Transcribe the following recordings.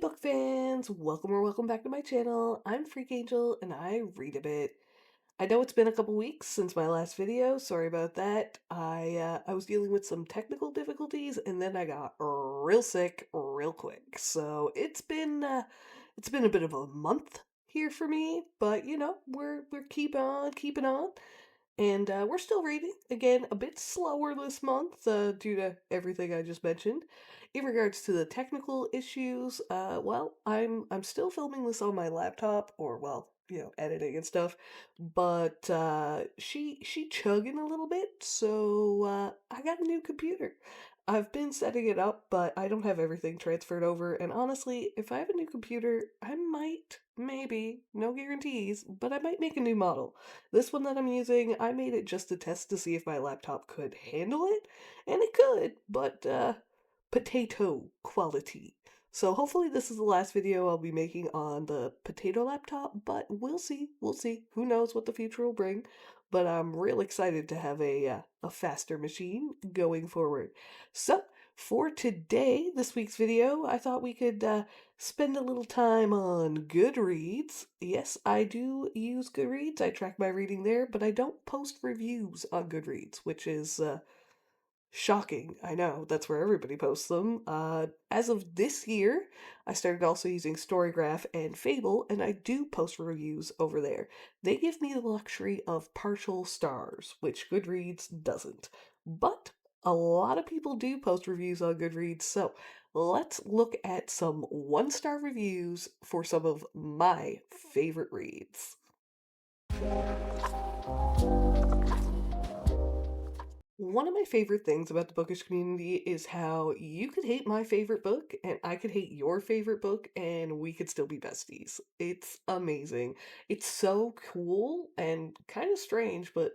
book fans, welcome or welcome back to my channel. I'm Freak Angel and I read a bit. I know it's been a couple weeks since my last video, sorry about that. I was dealing with some technical difficulties and then I got real sick real quick. So it's been a bit of a month here for me, but you know, we're keeping on. And we're still reading. Again, a bit slower this month due to everything I just mentioned. In regards to the technical issues, well, I'm still filming this on my laptop, or well, you know, editing and stuff. But she chugging a little bit, so I got a new computer. I've been setting it up, but I don't have everything transferred over. And honestly, if I have a new computer, I might, maybe, no guarantees, but I might make a new model. This one that I'm using, I made it just to test to see if my laptop could handle it, and it could, but potato quality. So hopefully this is the last video I'll be making on the potato laptop, but we'll see. Who knows what the future will bring, but I'm real excited to have a faster machine going forward. So for today, this week's video, I thought we could spend a little time on Goodreads. Yes, I do use Goodreads. I track my reading there, but I don't post reviews on Goodreads, which is shocking. I know, that's where everybody posts them. As of this year, I started also using Storygraph and Fable, and I do post reviews over there. They give me the luxury of partial stars, which Goodreads doesn't. But a lot of people do post reviews on Goodreads, so let's look at some one-star reviews for some of my favorite reads. One of my favorite things about the bookish community is how you could hate my favorite book and I could hate your favorite book and we could still be besties. It's amazing. It's so cool and kind of strange, but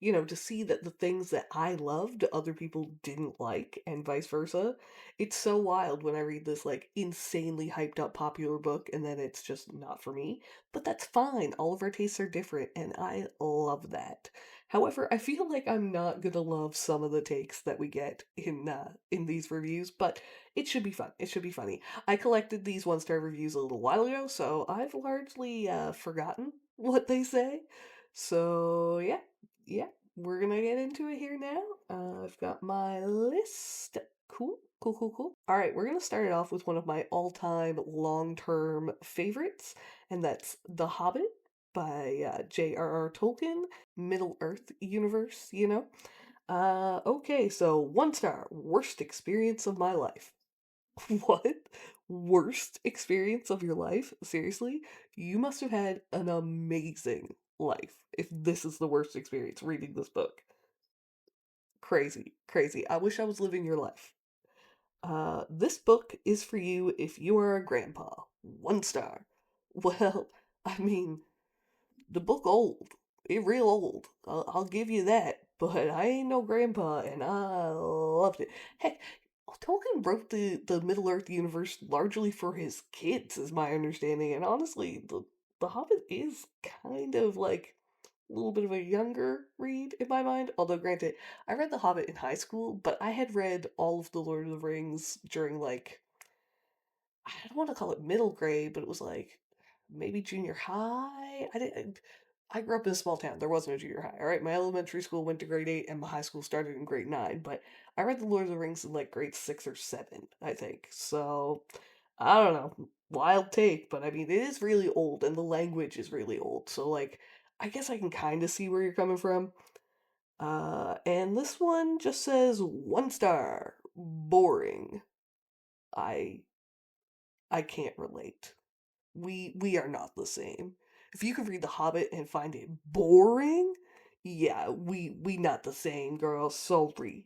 you know, to see that the things that I loved, other people didn't like, and vice versa. It's so wild when I read this like insanely hyped up popular book and then it's just not for me. But that's fine. All of our tastes are different, and I love that. However, I feel like I'm not gonna love some of the takes that we get in these reviews, but it should be fun. It should be funny. I collected these one-star reviews a little while ago, so I've largely forgotten what they say. So yeah, we're gonna get into it here now. I've got my list. Cool. All right, we're gonna start it off with one of my all-time long-term favorites, and that's The Hobbit by J.R.R. Tolkien, Middle Earth universe, you know. Okay, so one star, worst experience of my life. What? Worst experience of your life? Seriously? You must have had an amazing life if this is the worst experience reading this book. Crazy. I wish I was living your life. This book is for you if you are a grandpa. One star. Well, I mean, the book old. It real old. I'll give you that. But I ain't no grandpa, and I loved it. Heck, Tolkien wrote the Middle Earth universe largely for his kids, is my understanding. And honestly, the Hobbit is kind of like a little bit of a younger read in my mind. Although, granted, I read The Hobbit in high school, but I had read all of the Lord of the Rings during like I don't want to call it middle grade, but it was like maybe junior high. I grew up in a small town. There was no junior high. All right, my elementary school went to grade 8 and my high school started in grade 9, but I read The Lord of the Rings in like grade 6 or 7, I think. So, I don't know. Wild take, but I mean, it is really old and the language is really old. So like I guess I can kind of see where you're coming from. And this one just says one star. Boring. I I can't relate. We are not the same. If you could read The Hobbit and find it boring, yeah, we not the same, girl. Sorry.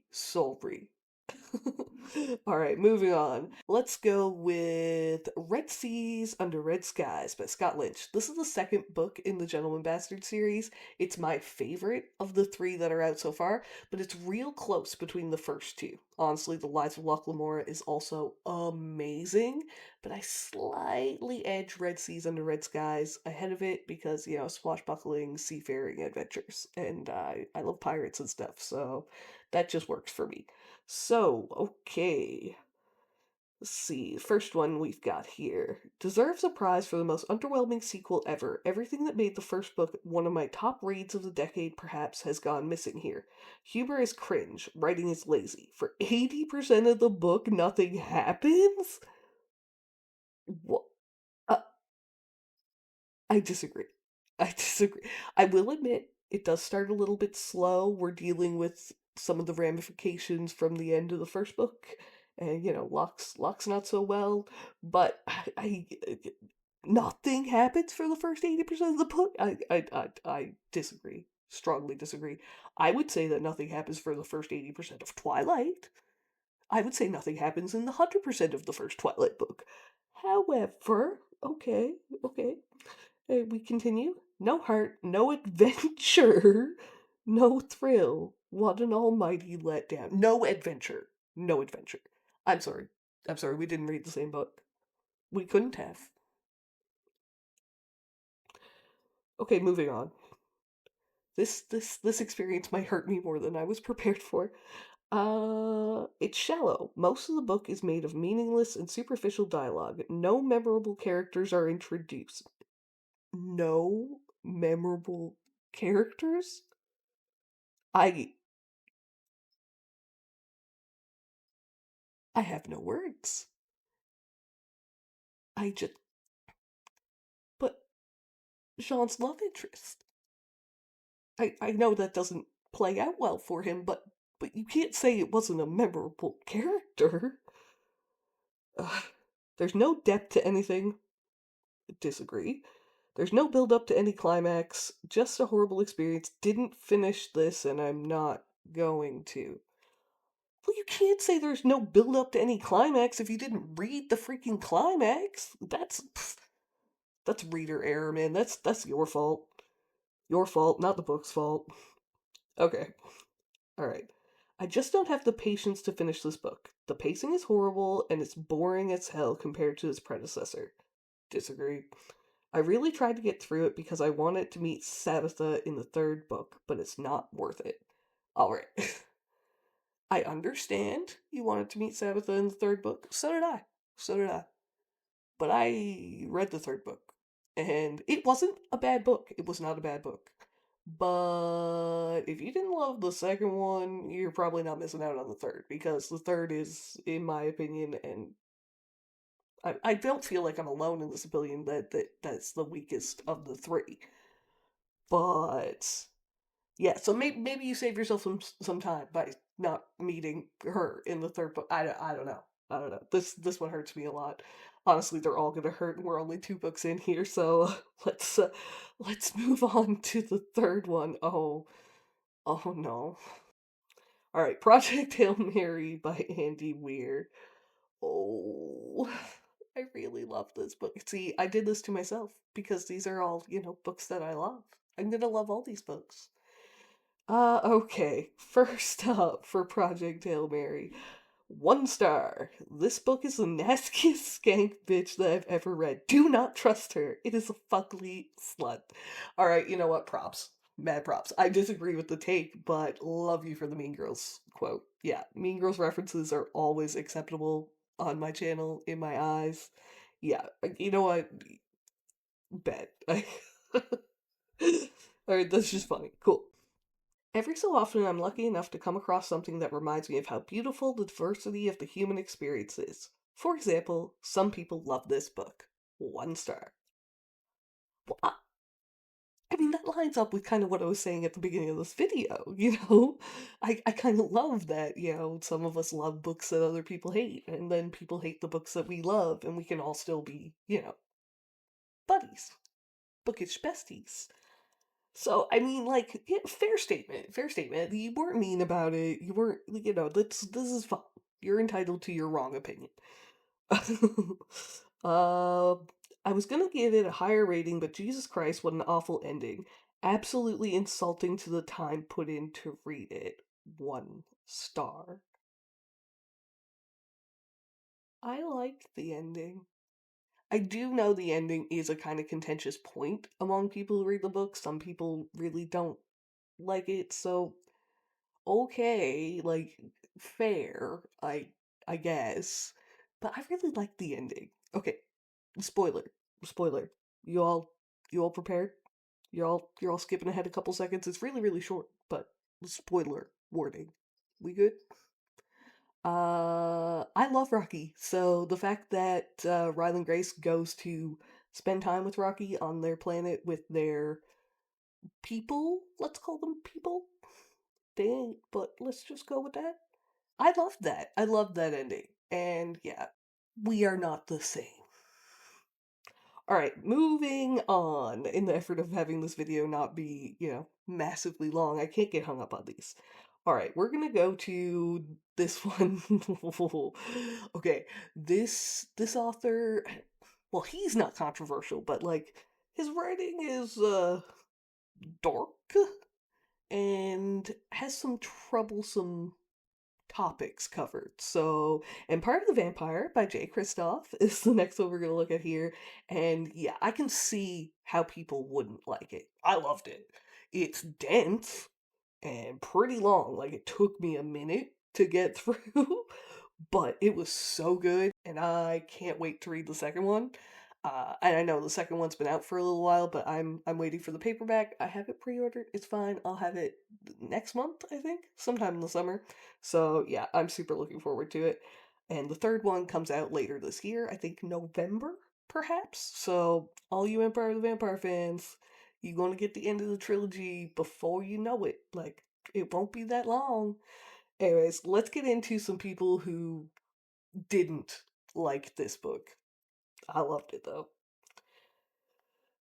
All right, moving on. Let's go with Red Seas Under Red Skies by Scott Lynch. This is the second book in the Gentleman Bastard series. It's my favorite of the three that are out so far, but it's real close between the first two. Honestly, The Lives of Locke Lamora is also amazing, but I slightly edge Red Seas Under Red Skies ahead of it because, you know, swashbuckling, seafaring adventures, and I love pirates and stuff, so that just works for me. So, okay. Let's see, first one we've got here. Deserves a prize for the most underwhelming sequel ever. Everything that made the first book one of my top reads of the decade perhaps has gone missing here. Humor is cringe, writing is lazy. For 80% of the book, nothing happens? What? I disagree. I disagree. I will admit it does start a little bit slow. We're dealing with some of the ramifications from the end of the first book, and Locke's not so well. But nothing happens for the first 80% of the book. I disagree. Strongly disagree. I would say that nothing happens for the first 80% of Twilight. I would say nothing happens in the 100% of the first Twilight book. However, okay, we continue. No heart, no adventure, no thrill. What an almighty letdown. No adventure. No adventure. I'm sorry. I'm sorry, we didn't read the same book. We couldn't have. Okay, moving on. This experience might hurt me more than I was prepared for. It's shallow. Most of the book is made of meaningless and superficial dialogue. No memorable characters are introduced. No memorable characters? I I have no words. I just but Jean's love interest. I know that doesn't play out well for him, but you can't say it wasn't a memorable character. Ugh. There's no depth to anything. Disagree. There's no build up to any climax. Just a horrible experience. Didn't finish this, and I'm not going to. Well, you can't say there's no build up to any climax if you didn't read the freaking climax. That's reader error, man. That's your fault. Your fault, not the book's fault. Okay. All right. I just don't have the patience to finish this book. The pacing is horrible and it's boring as hell compared to its predecessor. Disagree. I really tried to get through it because I wanted to meet Sabitha in the third book, but it's not worth it. All right. I understand you wanted to meet Sabitha in the third book. So did I. So did I. But I read the third book, and it wasn't a bad book. It was not a bad book. But if you didn't love the second one, you're probably not missing out on the third, because the third is, in my opinion, and I don't feel like I'm alone in this opinion, that's the weakest of the three. But yeah, so maybe you save yourself some time by not meeting her in the third book. I don't know. I don't know. This one hurts me a lot. Honestly, they're all gonna hurt, and we're only two books in here, so let's move on to the third one. Oh no. All right, Project Hail Mary by Andy Weir. Oh, I really love this book. See, I did this to myself because these are all, books that I love. I'm gonna love all these books. Okay. First up for Project Hail Mary. 1 star. This book is the nastiest skank bitch that I've ever read. Do not trust her. It is a fugly slut. Alright, you know what? Props. Mad props. I disagree with the take, but love you for the Mean Girls quote. Yeah, Mean Girls references are always acceptable on my channel, in my eyes. Yeah, you know what? Bet. Alright, that's just funny. Cool. Every so often, I'm lucky enough to come across something that reminds me of how beautiful the diversity of the human experience is. For example, some people love this book. 1 star. Well, I mean, that lines up with kind of what I was saying at the beginning of this video, you know? I kind of love that, some of us love books that other people hate, and then people hate the books that we love, and we can all still be, buddies. Bookish besties. So, I mean, like, yeah, fair statement, fair statement. You weren't mean about it. You weren't, this is fine. You're entitled to your wrong opinion. uh, I was gonna give it a higher rating, but Jesus Christ, what an awful ending. Absolutely insulting to the time put in to read it. 1 star. I liked the ending. I do know the ending is a kind of contentious point among people who read the book. Some people really don't like it, so okay, like fair, I guess. but I really liked the ending. Okay, spoiler, spoiler. You all, you all prepared? You're all skipping ahead a couple seconds. It's really, really short, but spoiler warning. We good? I love Rocky, so the fact that Ryland Grace goes to spend time with Rocky on their planet with their people, let's call them people. They ain't, but let's just go with that. I loved that. I loved that ending. And yeah, we are not the same. Alright, moving on. In the effort of having this video not be, massively long, I can't get hung up on these. Alright, we're gonna go to this one. Okay, this author, well, he's not controversial, but like his writing is dark and has some troublesome topics covered. So, Empire of the Vampire by Kristoff is the next one we're going to look at here. And yeah, I can see how people wouldn't like it. I loved it. It's dense and pretty long. Like, it took me a minute to get through, but it was so good, and I can't wait to read the second one. And I know the second one's been out for a little while, but I'm waiting for the paperback. I have it pre-ordered. It's fine. I'll have it next month, I think, sometime in the summer. So yeah, I'm super looking forward to it. And the third one comes out later this year. I think November, perhaps. So all you Empire of the Vampire fans, you're gonna get the end of the trilogy before you know it. Like, it won't be that long. Anyways, let's get into some people who didn't like this book. I loved it though.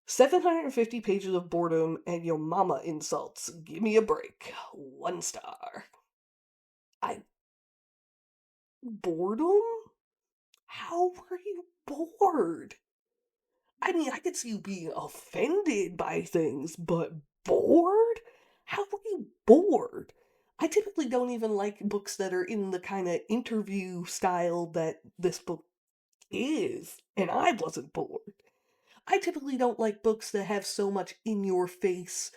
750 pages of boredom and your mama insults. Give me a break. 1 star. I. Boredom? How were you bored? I mean, I could see you being offended by things, but bored? How were you bored? I typically don't even like books that are in the kind of interview style that this book is, and I wasn't bored. I typically don't like books that have so much in your face,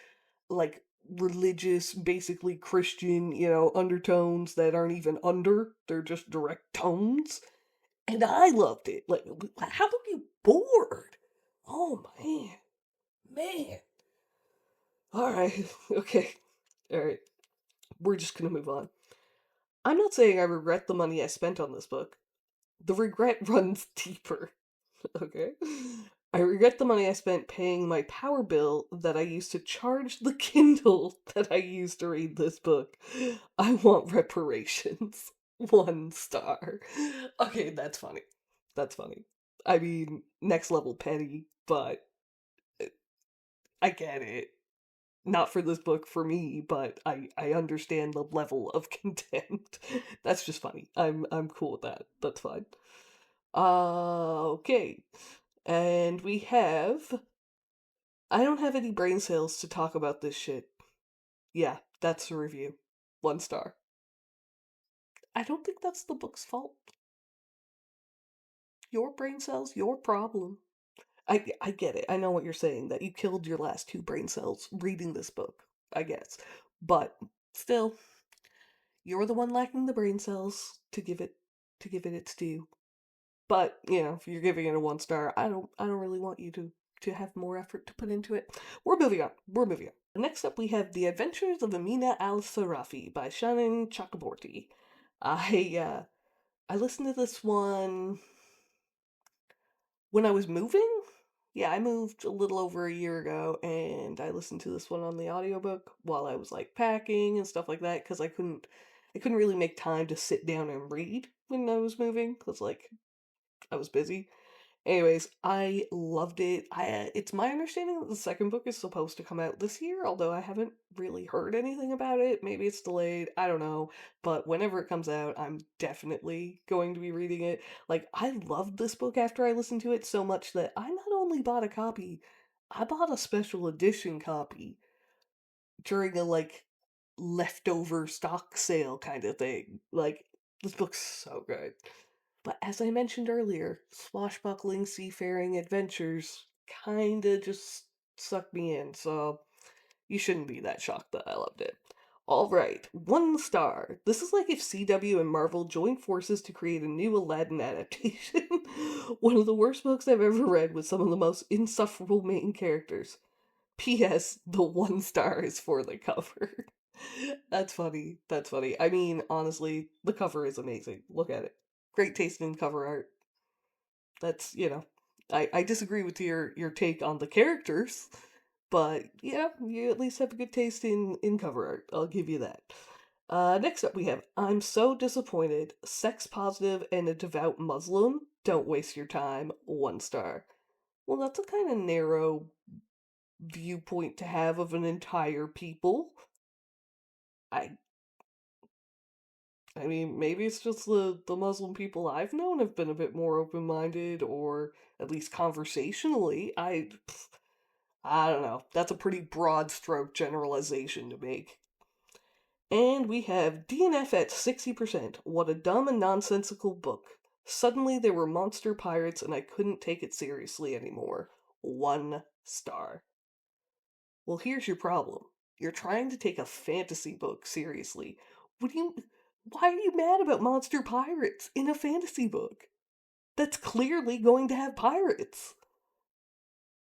like religious, basically Christian, undertones that aren't even under, they're just direct tones. And I loved it. Like, how were you bored? Oh man, man. All right, okay, all right. We're just gonna move on. I'm not saying I regret the money I spent on this book. The regret runs deeper. Okay. I regret the money I spent paying my power bill that I used to charge the Kindle that I used to read this book. I want reparations. 1 star. Okay, that's funny. That's funny. I mean, next level petty, but I get it. Not for this book for me, but I understand the level of contempt. That's just funny. I'm cool with that. That's fine. Okay. And we have. I don't have any brain cells to talk about this shit. Yeah, that's the review. 1 star. I don't think that's the book's fault. Your brain cells, your problem. I get it. I know what you're saying, that you killed your last 2 brain cells reading this book, I guess. But still, you're the one lacking the brain cells to give it its due. But, if you're giving it a 1 star, I don't really want you to have more effort to put into it. We're moving on. We're moving on. Next up we have The Adventures of Amina Al-Sirafi by Shannon Chakraborty. I listened to this one when I was moving. Yeah, I moved a little over a year ago, and I listened to this one on the audiobook while I was like packing and stuff like that, because I couldn't really make time to sit down and read when I was moving, because like I was busy. Anyways, I loved it. It's my understanding that the second book is supposed to come out this year, although I haven't really heard anything about it. Maybe it's delayed, I don't know. But whenever it comes out, I'm definitely going to be reading it. Like, I loved this book after I listened to it so much that I not only bought a copy, I bought a special edition copy during a like leftover stock sale kind of thing. Like, this book's so good. But as I mentioned earlier, swashbuckling seafaring adventures kinda just sucked me in, so you shouldn't be that shocked that I loved it. All right, 1 star. This is like if CW and Marvel joined forces to create a new Aladdin adaptation. One of the worst books I've ever read with some of the most insufferable main characters. P.S. The 1 star is for the cover. That's funny. That's funny. I mean, honestly, the cover is amazing. Look at it. Great taste in cover art. That's, I disagree with your take on the characters, but yeah, you at least have a good taste in cover art. I'll give you that. Next up we have I'm so disappointed. Sex positive and a devout Muslim. Don't waste your time. 1 star. Well, that's a kind of narrow viewpoint to have of an entire people. I I mean, maybe it's just the Muslim people I've known have been a bit more open-minded, or at least conversationally. I don't know. That's a pretty broad stroke generalization to make. And we have DNF at 60%. What a dumb and nonsensical book. Suddenly there were monster pirates and I couldn't take it seriously anymore. 1 star. Well, here's your problem. You're trying to take a fantasy book seriously. What do you Why are you mad about monster pirates in a fantasy book? That's clearly going to have pirates.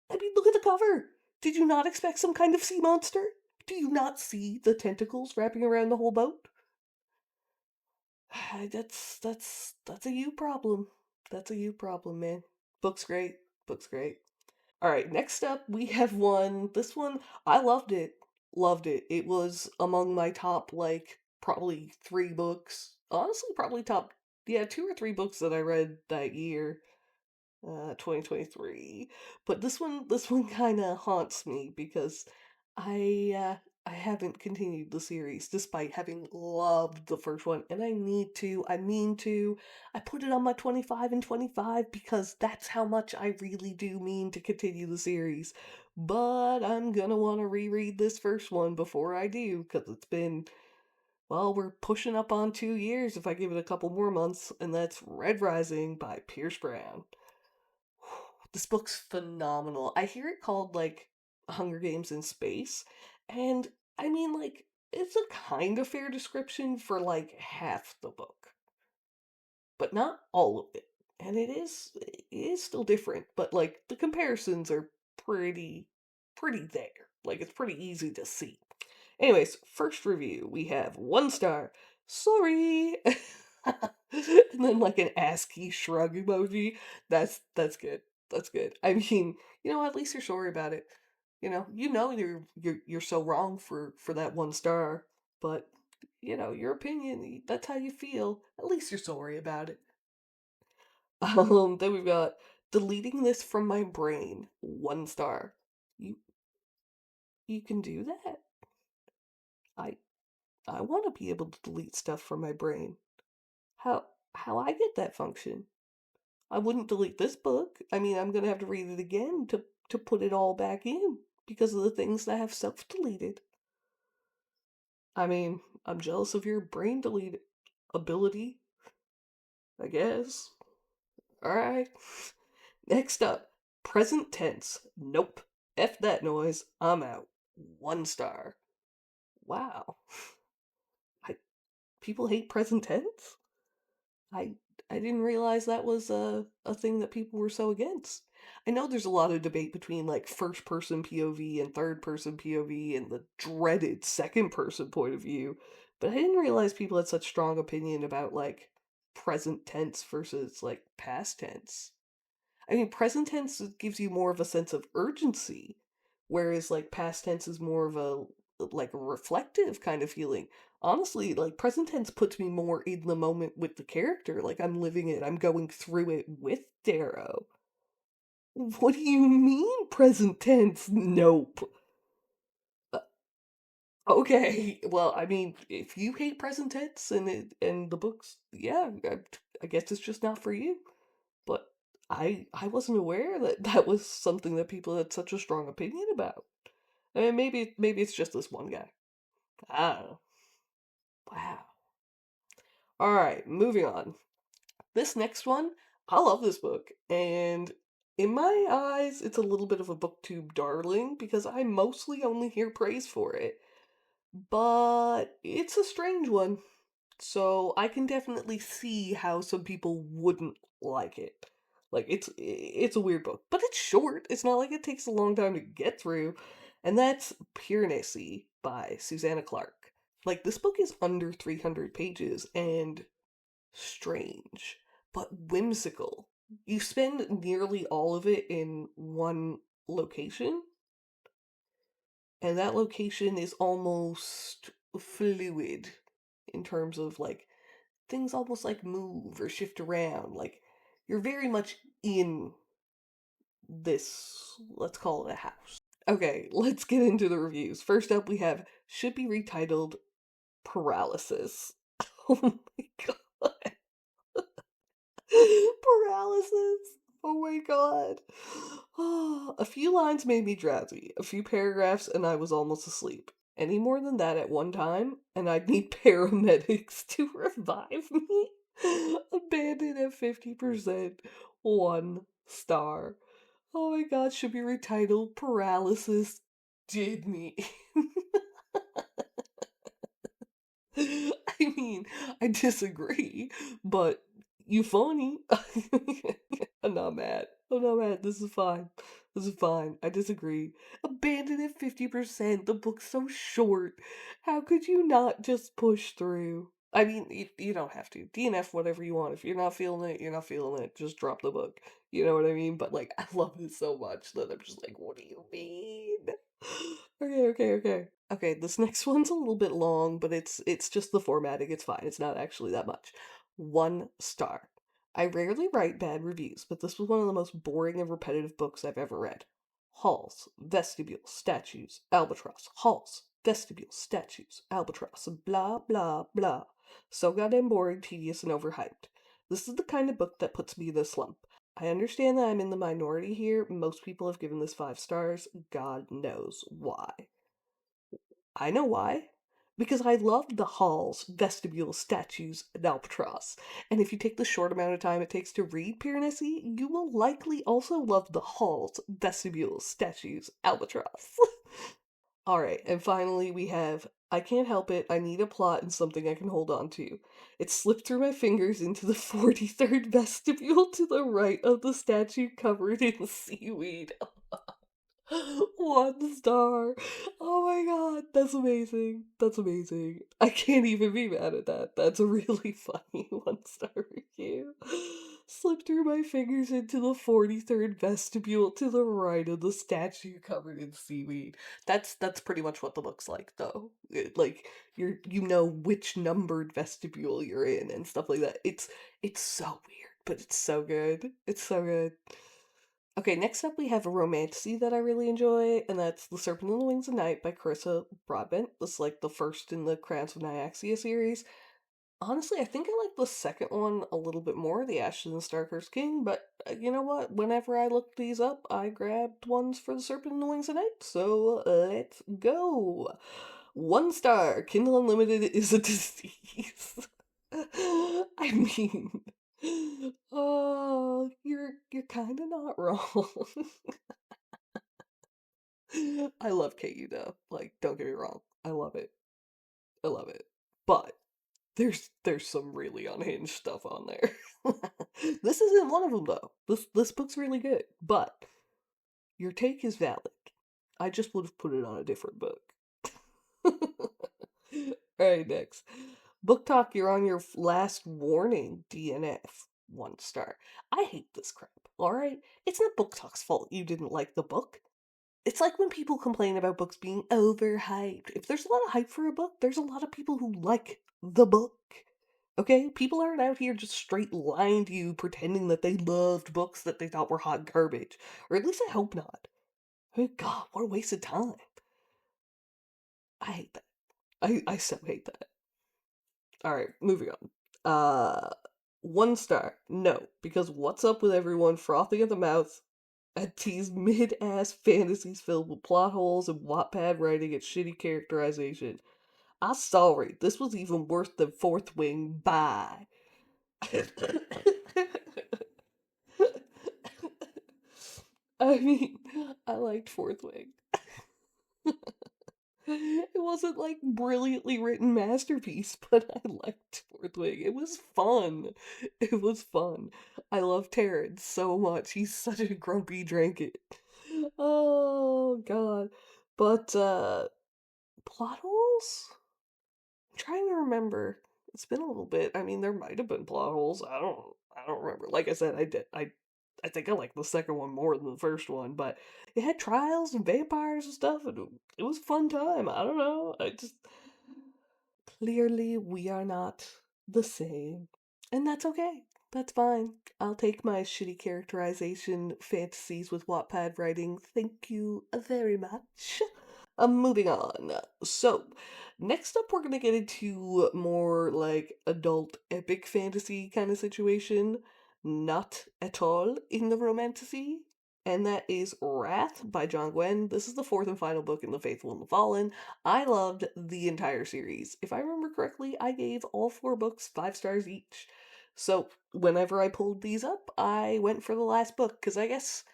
I mean, look at the cover. Did you not expect some kind of sea monster? Do you not see the tentacles wrapping around the whole boat? That's a you problem. That's a you problem, man. Book's great. Book's great. All right, next up we have one. This one I loved it. Loved it. It was among my top like probably 3 books. Honestly, probably top, yeah, 2 or 3 books that I read that year. 2023. But this one kind of haunts me because I uh, I haven't continued the series despite having loved the first one, and I need to. I mean to. I put it on my 25 and 25 because that's how much I really do mean to continue the series. But I'm gonna want to reread this first one before I do because it's been, well, we're pushing up on 2 years if I give it a couple more months, and that's Red Rising by Pierce Brown. This book's phenomenal. I hear it called like Hunger Games in Space, and I mean, like, it's a kind of fair description for like half the book, but not all of it. And it is still different, but like the comparisons are pretty there. Like it's pretty easy to see. Anyways, first review we have 1 star. Sorry. And then like an ASCII shrug emoji. That's good. That's good. I mean, at least you're sorry about it. You're so wrong for that 1 star, but your opinion, that's how you feel. At least you're sorry about it. Then we've got deleting this from my brain. 1 star. You you can do that. I I want to be able to delete stuff from my brain. How I get that function? I wouldn't delete this book. I mean, I'm gonna have to read it again to put it all back in because of the things that have self-deleted. I mean, I'm jealous of your brain delete ability, I guess. Alright. Next up, present tense. Nope. F that noise. I'm out. 1 star. Wow. I, people hate present tense? I I didn't realize that was a thing that people were so against. I know there's a lot of debate between like first person POV and third person POV and the dreaded second person point of view, but I didn't realize people had such strong opinion about like present tense versus like past tense. I mean, present tense gives you more of a sense of urgency, whereas like past tense is more of a like a reflective kind of feeling. Honestly, like present tense puts me more in the moment with the character. Like I'm living it, I'm going through it with Darrow. What do you mean present tense? Nope. Uh, okay, well, I mean, if you hate present tense and the books, yeah, I guess it's just not for you. But I wasn't aware that that was something that people had such a strong opinion about. I mean, maybe it's just this one guy. I don't know. Wow. All right, moving on. This next one, I love this book, and in my eyes, it's a little bit of a booktube darling because I mostly only hear praise for it. but it's a strange one. So I can definitely see how some people wouldn't like it. Like it's a weird book, but it's short. It's not like it takes a long time to get through. And that's Piranesi by Susanna Clarke. Like this book is under 300 pages and strange, but whimsical. You spend nearly all of it in one location, and that location is almost fluid in terms of like things almost like move or shift around. Like you're very much in this, let's call it a house. Okay, let's get into the reviews. First up, we have should be retitled Paralysis. Oh my god. Paralysis. Oh my god. A few lines made me drowsy, a few paragraphs, and I was almost asleep. Any more than that at one time, and I'd need paramedics to revive me. Abandoned at 50%. 1 star. Oh my god, should be retitled Paralysis Did Me. I mean, I disagree, but you funny. I'm not mad. I'm not mad. This is fine. This is fine. I disagree. Abandoned at 50%. The book's so short. How could you not just push through? I mean, you don't have to. DNF whatever you want. If you're not feeling it, you're not feeling it. Just drop the book. You know what I mean? But, like, I love it so much that I'm just like, what do you mean? Okay. Okay, this next one's a little bit long, but it's just the formatting. It's fine. It's not actually that much. 1 star. I rarely write bad reviews, but this was one of the most boring and repetitive books I've ever read. Halls, vestibules, statues, albatross, halls, vestibules, statues, albatross, blah, blah, blah. So goddamn boring, tedious, and overhyped. This is the kind of book that puts me in a slump. I understand that I'm in the minority here. Most people have given this 5 stars. God knows why. I know why. Because I love the halls, vestibules, statues, and albatross. And if you take the short amount of time it takes to read Piranesi, you will likely also love the halls, vestibules, statues, albatross. Alright, and finally we have I can't help it, I need a plot and something I can hold on to. It slipped through my fingers into the 43rd vestibule to the right of the statue covered in seaweed. 1 star. Oh my god, that's amazing. That's amazing. I can't even be mad at that. That's a really funny 1 star review. Slipped through my fingers into the 43rd vestibule to the right of the statue covered in seaweed. That's pretty much what the book's like though. Like you know which numbered vestibule you're in and stuff like that. It's so weird, but it's so good. It's so good. Okay, next up we have a romantasy that I really enjoy, and that's The Serpent and the Wings of Night by Carissa Broadbent. This is like the first in the Crowns of Nyaxia series. Honestly, I think I like the second one a little bit more, The Ashes and Starkers King, but you know what? Whenever I looked these up, I grabbed ones for The Serpent and the Wings of Night, so let's go. 1 star, Kindle Unlimited is a disease. I mean, oh, you're kind of not wrong. I love KU though. Like, don't get me wrong, I love it. I love it. But there's some really unhinged stuff on there. This isn't one of them though. This book's really good, but your take is valid. I just would have put it on a different book. Alright, next. Book Talk, you're on your last warning, DNF. 1 star. I hate this crap, alright? It's not Book Talk's fault you didn't like the book. It's like when people complain about books being overhyped. If there's a lot of hype for a book, there's a lot of people who like the book. Okay? People aren't out here just straight lying to you, pretending that they loved books that they thought were hot garbage. Or at least I hope not. I mean, God, what a waste of time. I hate that. I so hate that. Alright, moving on. 1 star. No, because what's up with everyone frothing at the mouth at these mid-ass fantasies filled with plot holes and Wattpad writing and shitty characterization? I'm sorry, this was even worse than Fourth Wing. Bye. I mean, I liked Fourth Wing. It wasn't like brilliantly written masterpiece, but I liked Fourth Wing. It was fun. It was fun. I love Terrence so much. He's such a grumpy dranket. Oh god. But plot holes? I'm trying to remember. It's been a little bit. I mean, there might have been plot holes. I don't remember. Like I said, I think I like the second one more than the first one, but it had trials and vampires and stuff, and it was a fun time. I don't know. I just clearly we are not the same, and that's okay. That's fine. I'll take my shitty characterization fantasies with Wattpad writing. Thank you very much. Moving on. So, next up, we're gonna get into more like adult epic fantasy kind of situation, not at all in the romantasy, and that is Wrath by John Gwen. This is the fourth and final book in The Faithful and the Fallen. I loved the entire series. If I remember correctly, I gave all four books 5 stars each. So, whenever I pulled these up, I went for the last book, because I guess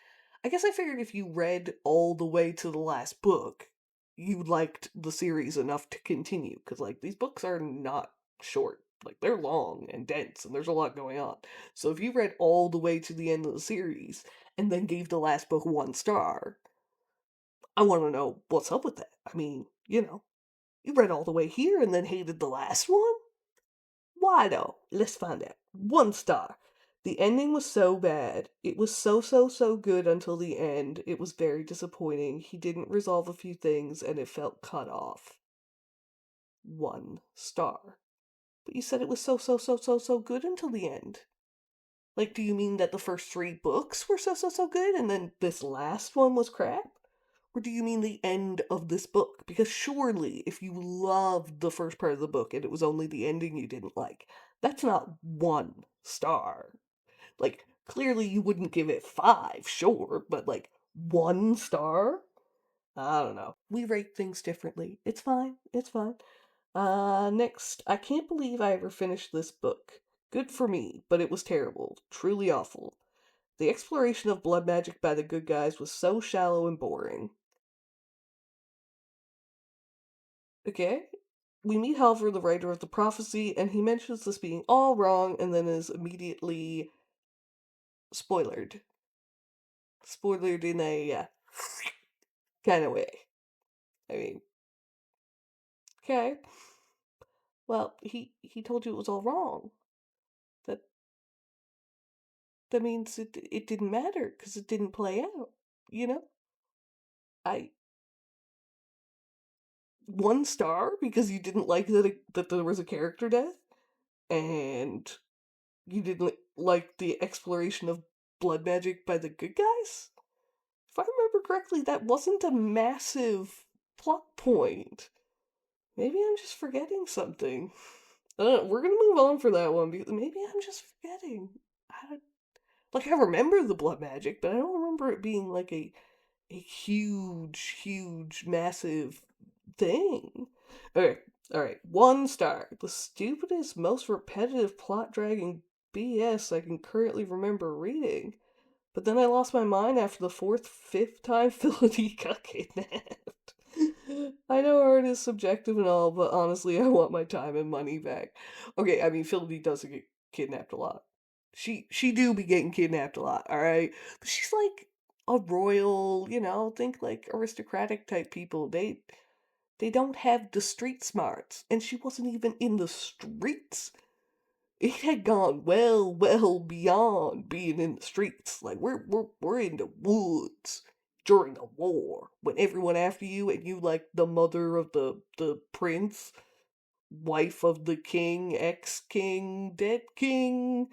I figured if you read all the way to the last book, you liked the series enough to continue. Because, like, these books are not short. Like, they're long and dense, and there's a lot going on. So if you read all the way to the end of the series, and then gave the last book 1 star, I want to know what's up with that. I mean, you read all the way here and then hated the last one? Why though? Let's find out. 1 star. The ending was so bad. It was so good until the end. It was very disappointing. He didn't resolve a few things and it felt cut off. 1 star. But you said it was so good until the end. Like, do you mean that the first 3 books were so good and then this last one was crap? Or do you mean the end of this book? Because surely, if you loved the first part of the book and it was only the ending you didn't like, that's not 1 star. Like, clearly you wouldn't give it 5, sure, but like 1 star? I don't know. We rate things differently. It's fine. It's fine. Next, I can't believe I ever finished this book. Good for me, but it was terrible. Truly awful. The exploration of blood magic by the good guys was so shallow and boring. Okay? We meet Halvor, the writer of the prophecy, and he mentions this being all wrong and then is immediately spoilered. Spoilered in a kind of way. I mean, okay. Well, he told you it was all wrong. That that means it didn't matter because it didn't play out. You know, I 1 star because you didn't like that there was a character death, and you didn't like the exploration of blood magic by the good guys. If I remember correctly, that wasn't a massive plot point. Maybe I'm just forgetting something. We're gonna move on for that one because maybe I'm just forgetting. I don't like I remember the blood magic, but I don't remember it being like a huge, massive thing. Okay, alright. 1 star. The stupidest, most repetitive plot dragging BS I can currently remember reading. But then I lost my mind after the fourth, fifth time Philody got kidnapped. I know art is subjective and all, but honestly, I want my time and money back. Okay, I mean, Philody doesn't get kidnapped a lot. She do be getting kidnapped a lot, alright? But she's like a royal, think like aristocratic type people. They don't have the street smarts, and she wasn't even in the streets. It had gone well beyond being in the streets. Like we're in the woods during the war when everyone after you and you like the mother of the prince, wife of the king, ex-king, dead king,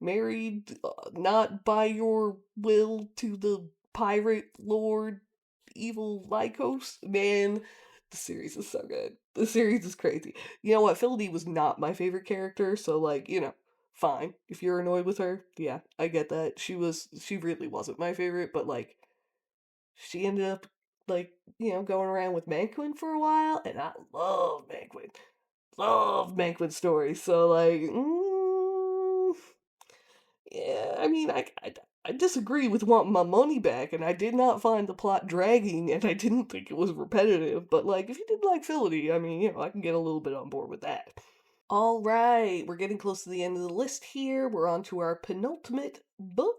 married not by your will to the pirate lord, evil Lycos. Man, the series is so good. The series is crazy. You know what? Philody was not my favorite character, so like, fine. If you're annoyed with her, yeah, I get that. She really wasn't my favorite, but like, she ended up like, going around with Manquin for a while, and I love Manquin. Love Manquin stories, so like, yeah, I mean, I disagree with wanting my money back, and I did not find the plot dragging, and I didn't think it was repetitive, but, like, if you did like Phility, I mean, I can get a little bit on board with that. All right, we're getting close to the end of the list here. We're on to our penultimate book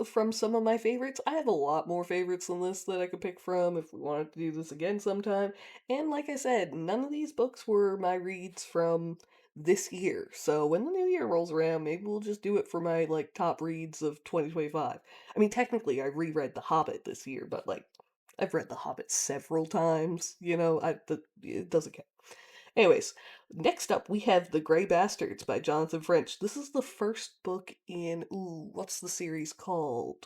from some of my favorites. I have a lot more favorites than this that I could pick from if we wanted to do this again sometime. And like I said, none of these books were my reads from this year. So when the new year rolls around, maybe we'll just do it for my like top reads of 2025. I mean, technically I reread The Hobbit this year, but like I've read The Hobbit several times, it doesn't count. Anyways, next up we have The Grey Bastards by Jonathan French. This is the first book in, what's the series called?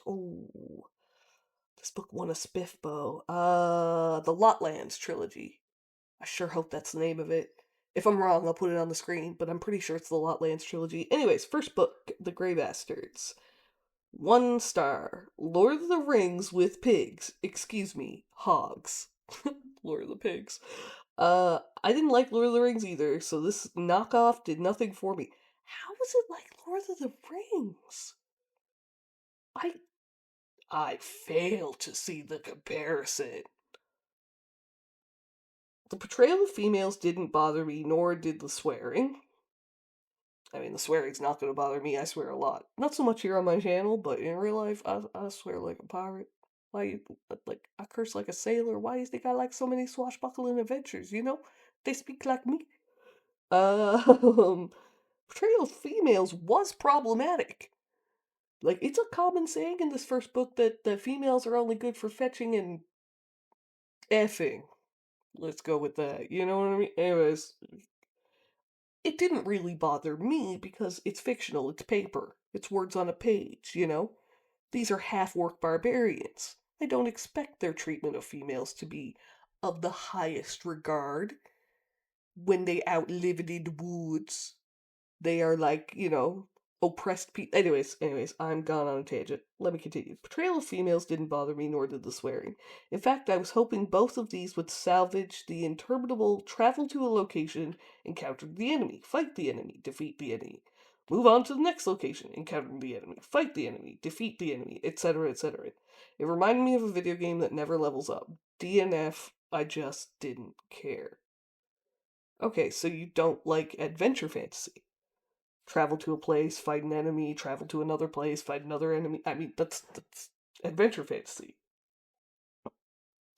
This book won a Spiffbo. The Lotlands trilogy. I sure hope that's the name of it. If I'm wrong, I'll put it on the screen, but I'm pretty sure it's the Lotlands trilogy. Anyways, first book, The Grey Bastards. 1 star. Lord of the Rings with pigs. Excuse me, hogs. Lord of the Pigs. I didn't like Lord of the Rings either, so this knockoff did nothing for me. How is it like Lord of the Rings? I I fail to see the comparison. The portrayal of females didn't bother me, nor did the swearing. I mean, the swearing's not going to bother me. I swear a lot. Not so much here on my channel, but in real life, I swear like a pirate. Why, like, I curse like a sailor. Why do you think I like so many swashbuckling adventures, you know? They speak like me. Um, portrayal of females was problematic. Like, it's a common saying in this first book that the females are only good for fetching and effing. Let's go with that. You know what I mean? Anyways, it didn't really bother me because it's fictional, it's paper, it's words on a page, you know? These are half-orc barbarians. I don't expect their treatment of females to be of the highest regard when they outlive it in the woods. They are like, oppressed people. Anyways, I'm gone on a tangent. Let me continue. Portrayal of females didn't bother me, nor did the swearing. In fact, I was hoping both of these would salvage the interminable travel to a location, encounter the enemy, fight the enemy, defeat the enemy. Move on to the next location, encounter the enemy, fight the enemy, defeat the enemy, etc., etc. It reminded me of a video game that never levels up. DNF, I just didn't care. Okay, so you don't like adventure fantasy. Travel to a place, fight an enemy, travel to another place, fight another enemy. I mean, that's adventure fantasy.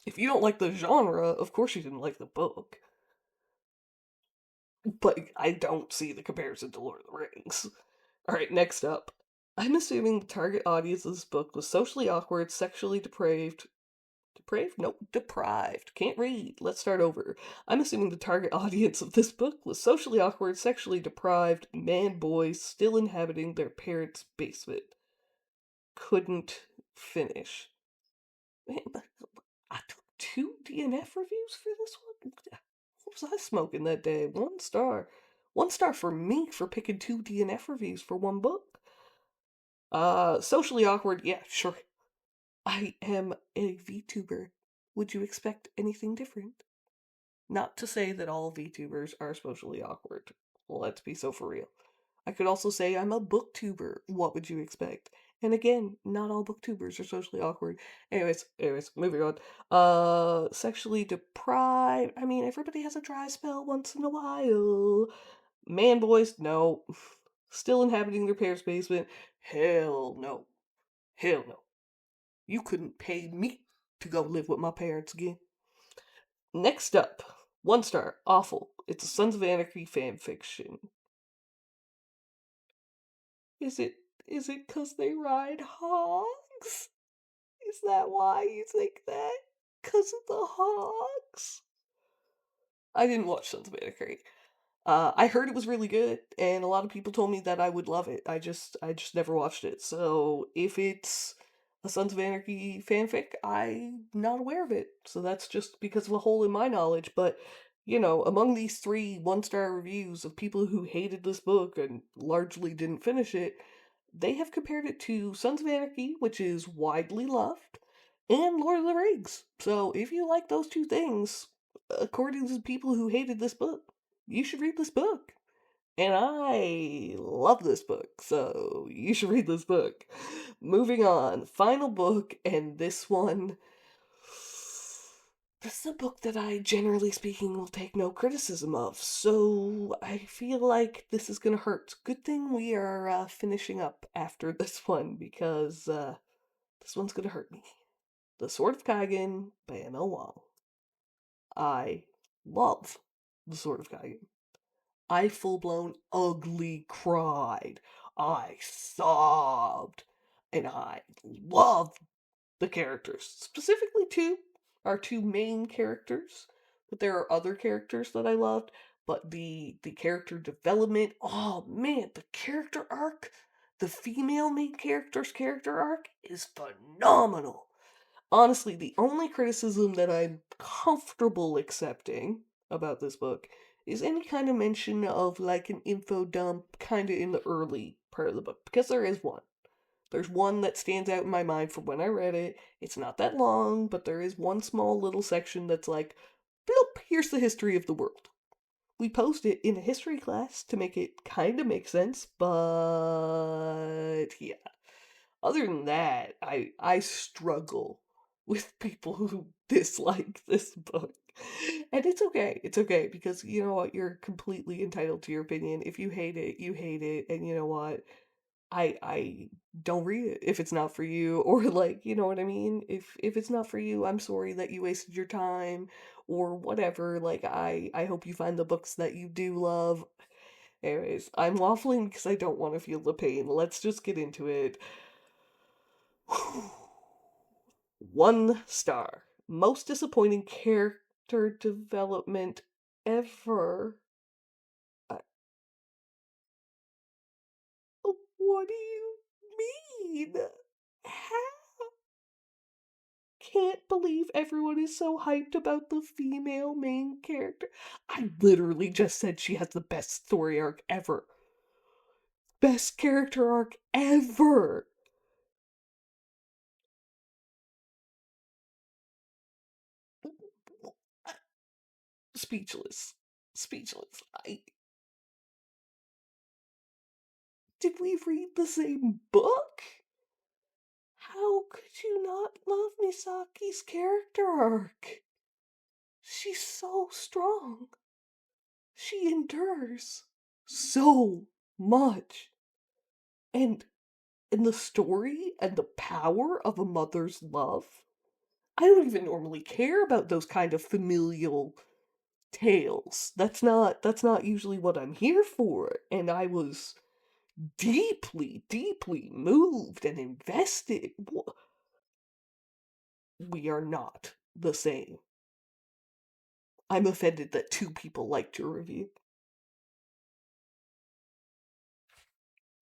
If you don't like the genre, of course you didn't like the book. But I don't see the comparison to Lord of the Rings. Alright, next up. I'm assuming the target audience of this book was socially awkward, sexually depraved. Depraved? Nope, deprived. Can't read. Let's start over. I'm assuming the target audience of this book was socially awkward, sexually deprived man boys still inhabiting their parents' basement. Couldn't finish. Man, but I took 2 DNF reviews for this one? What was I smoking that day? 1 star. 1 star for me for picking 2 DNF reviews for one book. Socially awkward, yeah, sure. I am a VTuber. Would you expect anything different? Not to say that all VTubers are socially awkward. Let's be so for real. I could also say I'm a booktuber. What would you expect? And again, not all booktubers are socially awkward. Anyways, moving on. Sexually deprived. I mean, everybody has a dry spell once in a while. Man boys, no. Still inhabiting their parents' basement. Hell no. Hell no. You couldn't pay me to go live with my parents again. Next up, 1 star. Awful. It's a Sons of Anarchy fan fiction. Is it is it 'cause they ride hogs? Is that why you think that? 'Cause of the hogs? I didn't watch Sons of Anarchy. I heard it was really good, and a lot of people told me that I would love it. I just never watched it. So if it's a Sons of Anarchy fanfic, I'm not aware of it. So that's just because of a hole in my knowledge. But among these 3 1-star reviews of people who hated this book and largely didn't finish it, they have compared it to Sons of Anarchy, which is widely loved, and Lord of the Rings. So if you like those 2 things, according to the people who hated this book, you should read this book. And I love this book, so you should read this book. Moving on, final book, and this one. This is a book that I, generally speaking, will take no criticism of, so I feel like this is gonna hurt. Good thing we are finishing up after this one, because this one's gonna hurt me. The Sword of Kagan by M.L. Wong. I love The Sword of Kagan. I full blown ugly cried. I sobbed. And I loved the characters. Specifically our two main characters. But there are other characters that I loved. But the character development, oh man, the character arc, the female main character's character arc is phenomenal. Honestly, the only criticism that I'm comfortable accepting about this book is any kind of mention of like an info dump kind of in the early part of the book, because there is one. There's one that stands out in my mind from when I read it. It's not that long, but there is one small little section that's like, bloop, here's the history of the world. We post it in a history class to make it kind of make sense, but yeah. Other than that, I struggle with people who dislike this book. And it's okay. It's okay because you know what? You're completely entitled to your opinion. If you hate it, you hate it. And you know what? I don't read it if it's not for you, or like, you know what I mean? If it's not for you, I'm sorry that you wasted your time or whatever. Like I hope you find the books that you do love. Anyways, I'm waffling because I don't want to feel the pain. Let's just get into it. 1 star. Most disappointing character development ever. Uh, what do you mean? How? Can't believe everyone is so hyped about the female main character. I literally just said she has the best story arc ever. Best character arc ever. Speechless. Speechless. Did we read the same book? How could you not love Misaki's character arc? She's so strong. She endures so much. And the story and the power of a mother's love. I don't even normally care about those kind of familial tales. That's not usually what I'm here for. And I was deeply, deeply moved and invested. We are not the same. I'm offended that 2 people liked your review.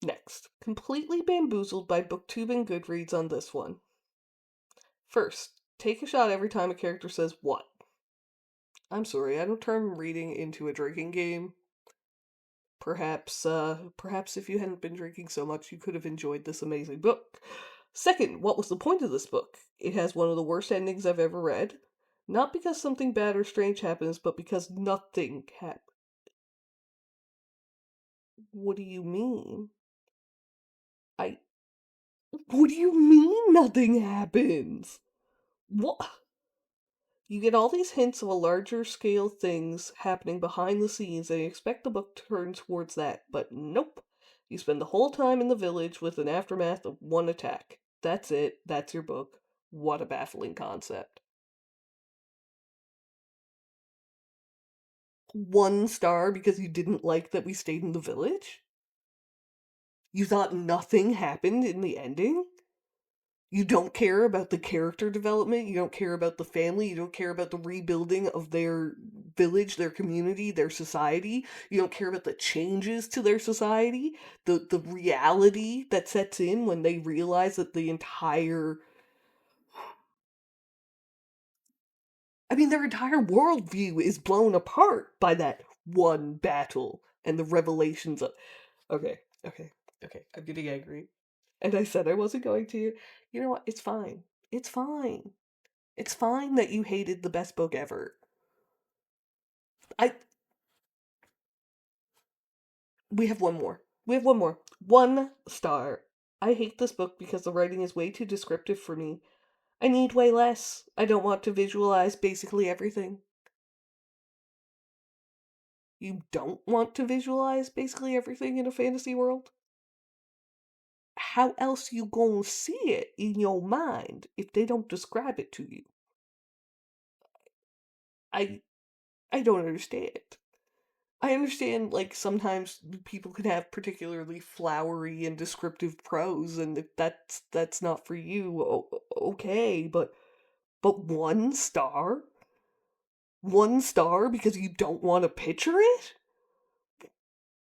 Next, completely bamboozled by BookTube and Goodreads on this one. First, take a shot every time a character says what. I'm sorry, I don't turn reading into a drinking game. Perhaps if you hadn't been drinking so much, you could have enjoyed this amazing book. Second, what was the point of this book? It has one of the worst endings I've ever read. Not because something bad or strange happens, but because nothing happens. What do you mean? I. What do you mean nothing happens? What? You get all these hints of a larger scale things happening behind the scenes, and you expect the book to turn towards that, but nope. You spend the whole time in the village with an aftermath of one attack. That's it. That's your book. What a baffling concept. 1 star because you didn't like that we stayed in the village? You thought nothing happened in the ending? You don't care about the character development, you don't care about the family, you don't care about the rebuilding of their village, their community, their society, you don't care about the changes to their society, the reality that sets in when they realize that the entire, I mean, their entire worldview is blown apart by that one battle and the revelations of. Okay, okay, okay, I'm getting angry. And I said I wasn't going to. You know what? It's fine. It's fine. It's fine that you hated the best book ever. I We have one more. We have one more. 1 star. I hate this book because the writing is way too descriptive for me. I need way less. I don't want to visualize basically everything. You don't want to visualize basically everything in a fantasy world? How else you gonna see it in your mind if they don't describe it to you? I I don't understand. I understand, like, sometimes people can have particularly flowery and descriptive prose, and if that's not for you, okay, but 1 star? 1 star because you don't want to picture it?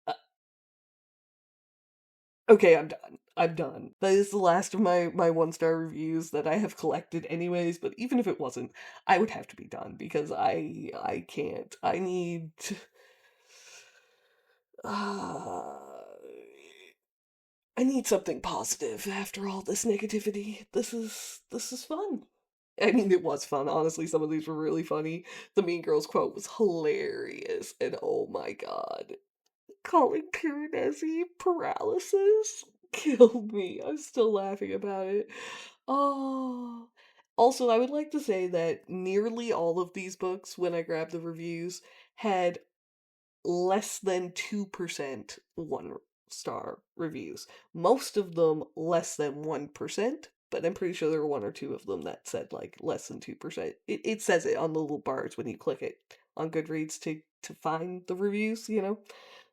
Uh, okay, I'm done. I'm done. That is the last of my 1 star reviews that I have collected anyways, but even if it wasn't, I would have to be done because I can't. I need uh, I need something positive after all this negativity. This is fun. I mean, it was fun. Honestly, some of these were really funny. The Mean Girls quote was hilarious, and oh my god, calling Piranesi paralysis killed me. I'm still laughing about it. Oh. Also, I would like to say that nearly all of these books, when I grabbed the reviews, had less than 2% 1 star reviews. Most of them less than 1%, but I'm pretty sure there were 1 or 2 of them that said like less than 2%. It says it on the little bars when you click it on Goodreads to find the reviews, you know?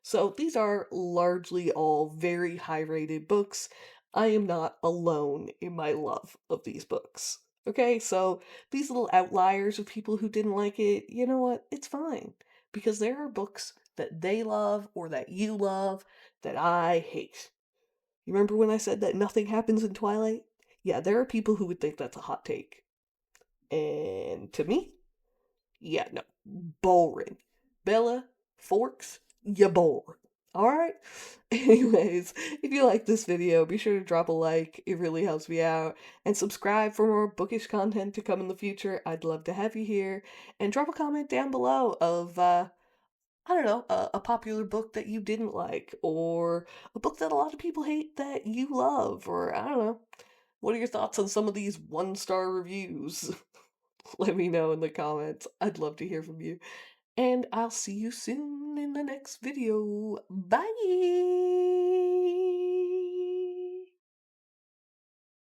So these are largely all very high rated books. I am not alone in my love of these books. Okay, so these little outliers of people who didn't like it, you know what? It's fine because there are books that they love or that you love that I hate. You remember when I said that nothing happens in Twilight? Yeah, there are people who would think that's a hot take. And to me, yeah, no. Boring. Bella, Forks, you boring. Alright? Anyways, if you like this video, be sure to drop a like. It really helps me out. And subscribe for more bookish content to come in the future. I'd love to have you here. And drop a comment down below of I don't know, a popular book that you didn't like, or a book that a lot of people hate that you love, or I don't know. What are your thoughts on some of these 1 star reviews? Let me know in the comments. I'd love to hear from you. And I'll see you soon in the next video. Bye!